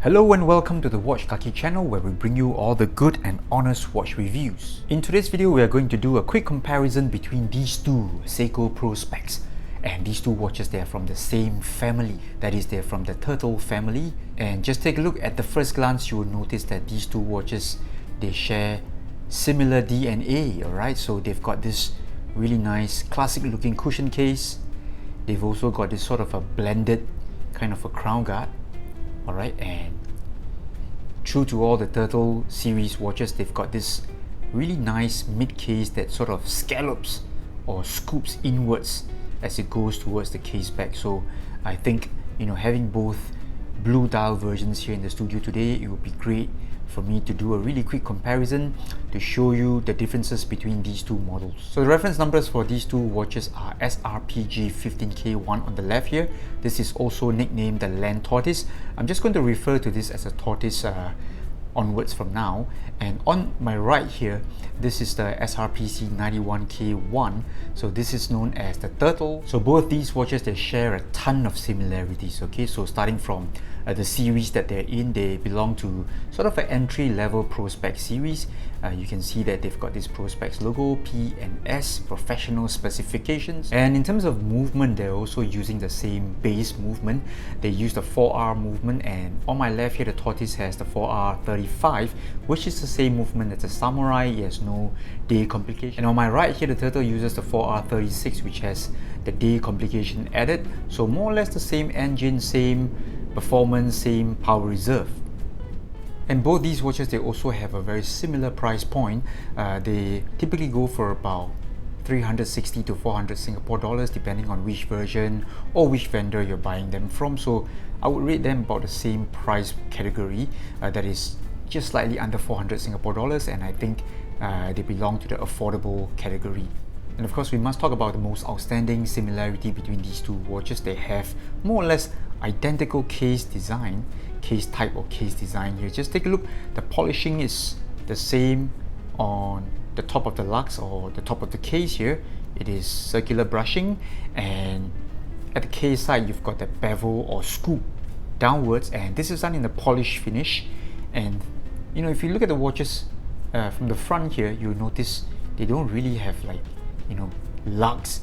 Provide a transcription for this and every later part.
Hello and welcome to the Watch Kaki channel, where we bring you all the good and honest watch reviews. In today's video, we are going to do a quick comparison between these two Seiko Prospex. And these two watches, they are from the same family. That is, they're from the Turtle family. And just take a look at the first glance, you will notice that these two watches, they share similar DNA, alright? So they've got this really nice classic looking cushion case. They've also got this sort of a blended kind of a crown guard. Alright, and true to all the Turtle series watches, they've got this really nice mid case that sort of scallops or scoops inwards as it goes towards the case back. So I think, having both blue dial versions here in the studio today, it would be great for me to do a really quick comparison to show you the differences between these two models. So the reference numbers for these two watches are SRPG15K1 on the left here. This is also nicknamed the Land Tortoise. I'm just going to refer to this as a tortoise onwards from now. And on my right here, this is the SRPC91K1. So this is known as the Turtle. So both these watches, they share a ton of similarities. Okay, so starting from the series that they're in, they belong to sort of an entry-level Prospex series. You can see that they've got this Prospex logo, P and S, professional specifications. And in terms of movement, they're also using the same base movement. They use the 4R movement, and on my left here, the Tortoise has the 4R35, which is the same movement as the Samurai. It has no day complication. And on my right here, the Turtle uses the 4R36, which has the day complication added. So more or less the same engine, same performance, same power reserve. And both these watches, they also have a very similar price point. They typically go for about 360 to 400 Singapore dollars, depending on which version or which vendor you're buying them from. So I would rate them about the same price category, that is just slightly under 400 Singapore dollars, and I think they belong to the affordable category. And of course, we must talk about the most outstanding similarity between these two watches. They have more or less identical case design, case type or case design here. Just take a look. The polishing is the same on the top of the lux or the top of the case here. It is circular brushing, and at the case side, you've got the bevel or scoop downwards, and this is done in the polished finish. And if you look at the watches from the front here, you'll notice they don't really have lugs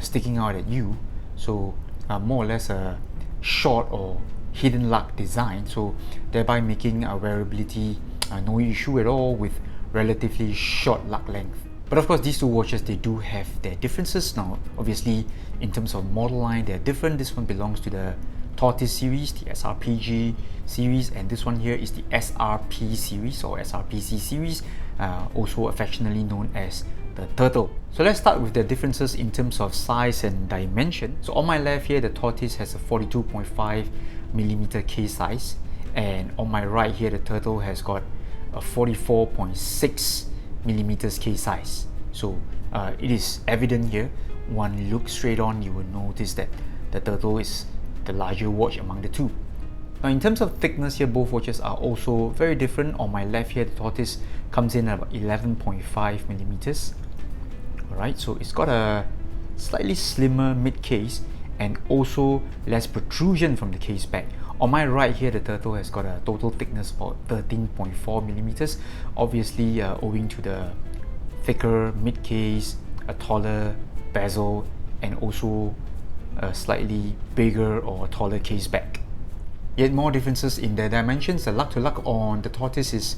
sticking out at you. So more or less a short or hidden lug design, so thereby making wearability no issue at all with relatively short lug length. But of course, these two watches, they do have their differences. Now obviously, in terms of model line, they're different. This one belongs to the Tortoise series, the SRPG series, and this one here is the SRP series or SRPC series, also affectionately known as the Turtle. So let's start with the differences in terms of size and dimension. So on my left here, the Tortoise has a 42.5mm case size, and on my right here, the Turtle has got a 44.6mm case size. So it is evident here. One look straight on, you will notice that the Turtle is the larger watch among the two. Now in terms of thickness here, both watches are also very different. On my left here, the Tortoise comes in at about 11.5mm. Alright, so it's got a slightly slimmer mid case and also less protrusion from the case back. On my right here, the Turtle has got a total thickness of about 13.4mm, obviously owing to the thicker mid case, a taller bezel, and also a slightly bigger or taller case back. Yet more differences in the dimensions. The lug to lug on the Tortoise is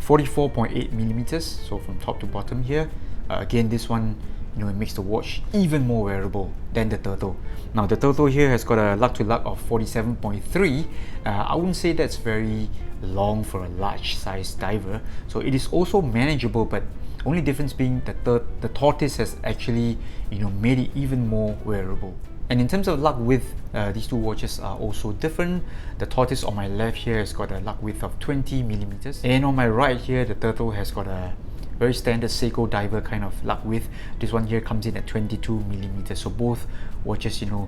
44.8mm, so from top to bottom here. Again, this one, it makes the watch even more wearable than the Turtle. Now the Turtle here has got a lug to lug of 47.3. I wouldn't say that's very long for a large size diver, so it is also manageable, but only difference being that the Tortoise has actually made it even more wearable. And in terms of lug width, these two watches are also different. The Tortoise on my left here has got a lug width of 20mm, and on my right here, the Turtle has got a very standard Seiko diver kind of lug width. This one here comes in at 22mm. So both watches, no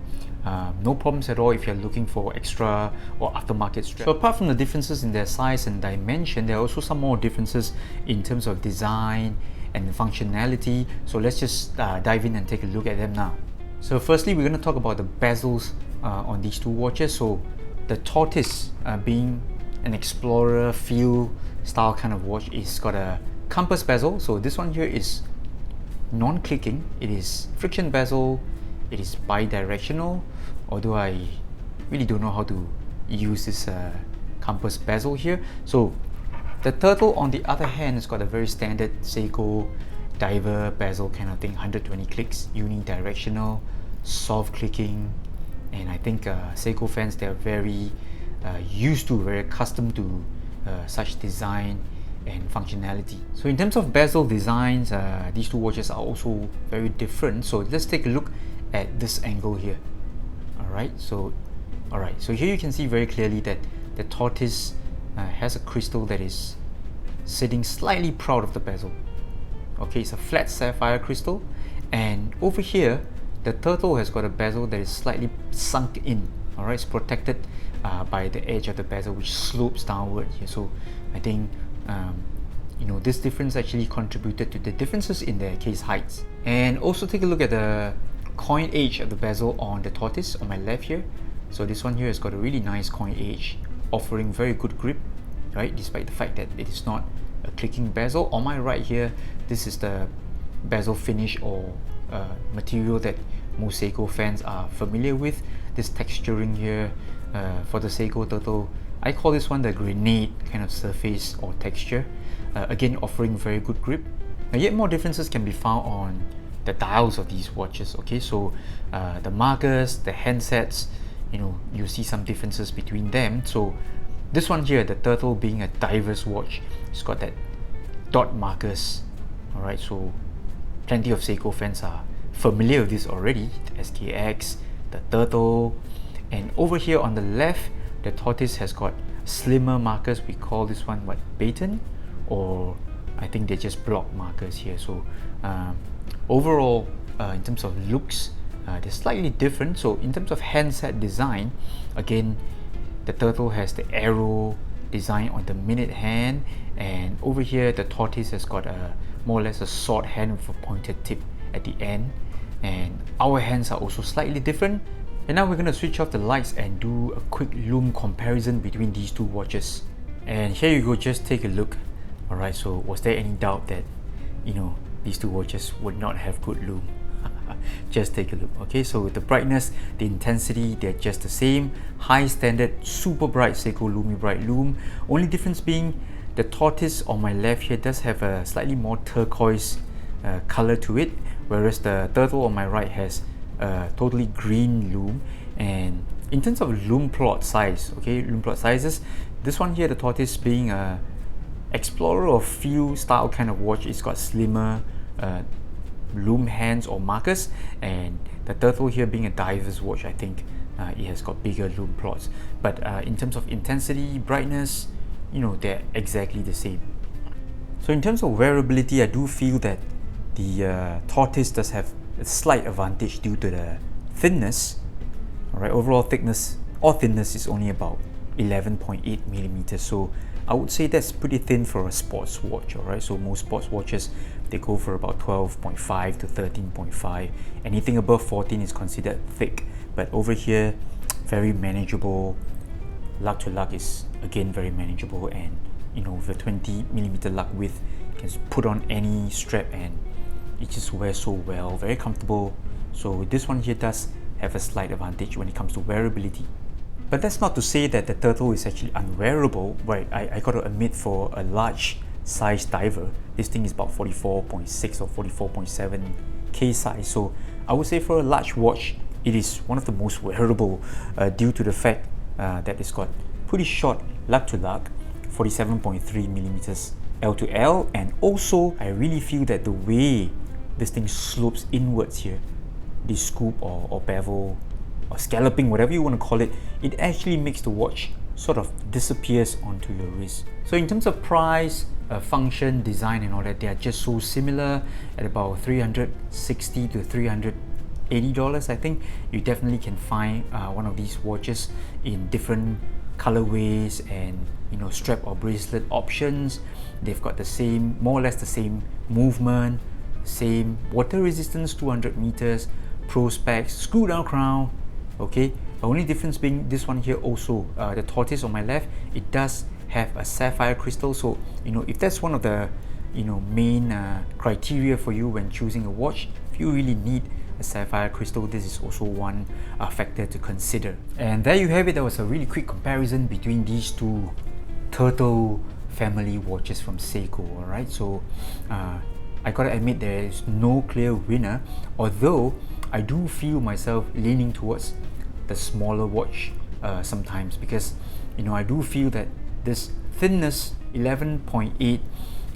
problems at all if you're looking for extra or aftermarket strap. So apart from the differences in their size and dimension, there are also some more differences in terms of design and functionality. So let's just dive in and take a look at them now. So firstly, we're going to talk about the bezels on these two watches. So the Tortoise being an explorer feel style kind of watch. It's got a compass bezel, so this one here is non-clicking, it is friction bezel, it is bi-directional, although I really don't know how to use this compass bezel here. So the turtle on the other hand has got a very standard Seiko diver bezel kind of thing, 120 clicks, unidirectional, soft clicking, and I think Seiko fans, they're very used to, very accustomed to such design and functionality. So in terms of bezel designs, these two watches are also very different. So let's take a look at this angle here. Alright, so here you can see very clearly that the Tortoise has a crystal that is sitting slightly proud of the bezel. Okay, it's a flat sapphire crystal, and over here the Turtle has got a bezel that is slightly sunk in. Alright, it's protected by the edge of the bezel, which slopes downward here. So I think you know, this difference actually contributed to the differences in their case heights. And also take a look at the coin edge of the bezel on the Tortoise on my left here. So this one here has got a really nice coin edge, offering very good grip, right, despite the fact that it is not a clicking bezel. On my right here, this is the bezel finish or material that most Seiko fans are familiar with. This texturing here for the seikoturtle, I call this one the grenade kind of surface or texture, again offering very good grip. Now, yet more differences can be found on the dials of these watches. Okay, so the markers, the handsets, you know, you see some differences between them. So this one here, the Turtle being a diver's watch, it's got that dot markers. Alright, so plenty of Seiko fans are familiar with this already. The SKX, the Turtle, and over here on the left, the Tortoise has got slimmer markers. We call this one what, baton, or I think they're just block markers here. So overall, in terms of looks, they're slightly different. So in terms of handset design, again, the Turtle has the arrow design on the minute hand, and over here the Tortoise has got a more or less a sword hand with a pointed tip at the end, and our hands are also slightly different. And now we're going to switch off the lights and do a quick lume comparison between these two watches. And here you go, just take a look. Alright, so was there any doubt that, you know, these two watches would not have good lume? Just take a look. Okay, so the brightness, the intensity, they're just the same. High standard, super bright Seiko Lume Bright lume. Only difference being the Tortoise on my left here does have a slightly more turquoise color to it, whereas the Turtle on my right has totally green lume. And in terms of lume plot size, okay, lume plot sizes, this one here, the Tortoise being a explorer or feel style kind of watch, it's got slimmer lume hands or markers, and the Turtle here being a diver's watch, I think it has got bigger lume plots. But in terms of intensity, brightness, you know, they're exactly the same. So in terms of wearability, I do feel that the Tortoise does have a slight advantage due to the thinness. Alright, overall thickness or thinness is only about 11.8 millimeters, so I would say that's pretty thin for a sports watch. Alright, so most sports watches, they go for about 12.5 to 13.5. Anything above 14 is considered thick, but over here, very manageable. Lug to lug is again very manageable, and you know, with a 20 millimeter lug width, you can put on any strap and it just wears so well, very comfortable. So this one here does have a slight advantage when it comes to wearability. But that's not to say that the Turtle is actually unwearable, right? I got to admit, for a large size diver, this thing is about 44.6 or 44.7K size. So I would say for a large watch, it is one of the most wearable due to the fact that it's got pretty short lug to lug, 47.3 millimeters L to L, and also I really feel that the way this thing slopes inwards here, the scoop or bevel or scalloping, whatever you want to call it, it actually makes the watch sort of disappears onto your wrist. So in terms of price, function, design and all that, they are just so similar at about $360 to $380. I think you definitely can find one of these watches in different colorways and, you know, strap or bracelet options. They've got the same, more or less the same movement, same water resistance, 200 meters, Prospex, screw down crown, okay, The only difference being this one here also, the Tortoise on my left, it does have a sapphire crystal. So if that's one of the main criteria for you when choosing a watch, if you really need a sapphire crystal, this is also one factor to consider. And there you have it. That was a really quick comparison between these two Turtle family watches from Seiko. Alright, so I gotta admit there is no clear winner, although I do feel myself leaning towards the smaller watch sometimes, because I do feel that this thinness, 11.8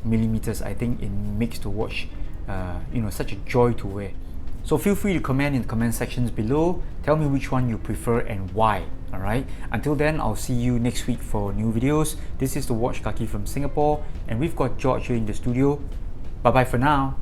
millimeters, I think it makes the watch such a joy to wear. So feel free to comment in the comment sections below. Tell me which one you prefer and why. Alright, until then, I'll see you next week for new videos. This is the Watch Kaki from Singapore, and we've got George here in the studio. Bye bye for now.